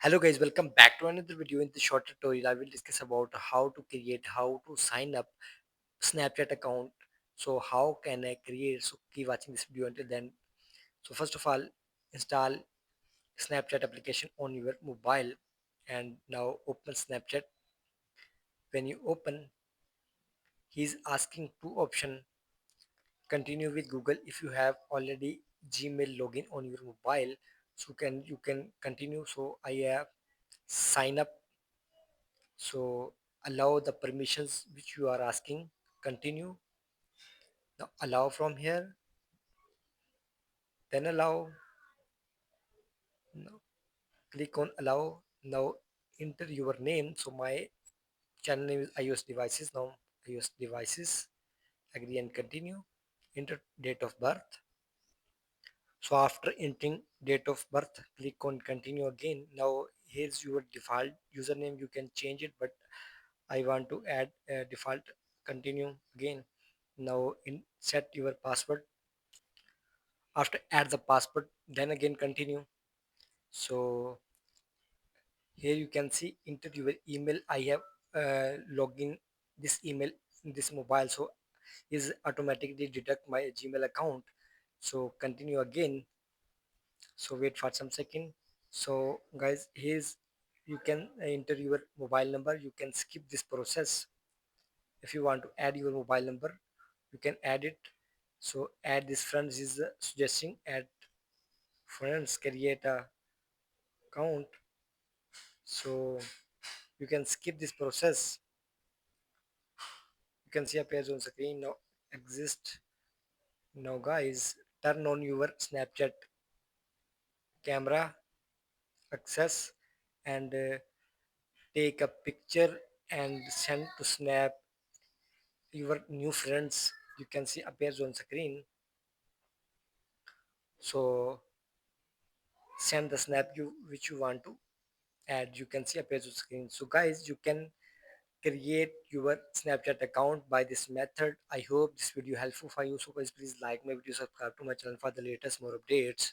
Hello guys, welcome back to another video. In this short tutorial, I will discuss about how to sign up Snapchat account. So how can I create? So keep watching this video until then. So first of all, install Snapchat application on your mobile, and now open Snapchat. When you open, he's asking two option. Continue with Google if you have already Gmail login on your mobile. So you can continue. So I have sign up. So allow the permissions which you are asking. Continue. Now allow from here. Then allow. Now click on allow. Now enter your name. So my channel name is iOS devices. Now iOS devices. Agree and continue. Enter date of birth. So after entering date of birth, click on continue again. Now here's your default username. You can change it, but I want to add a default. Continue again. Now in set your password. After add the password, then again continue. So here you can see enter your email. I have login this email in this mobile, so is automatically deduct my Gmail account. So continue again. So wait for some second. So guys, here's you can enter your mobile number. You can skip this process. If you want to add your mobile number, you can add it. So add this friends is suggesting add friends, create a account. So you can skip this process. You can see a page on screen now exist. Now guys, turn on your Snapchat camera access, and take a picture and send to snap your new friends. You can see appears on screen. So send the snap you which you want to add. You can see appears on screen. So guys, you can create your Snapchat account by this method. I hope this video helpful for you. So guys, please like my video, subscribe to my channel for the latest more updates.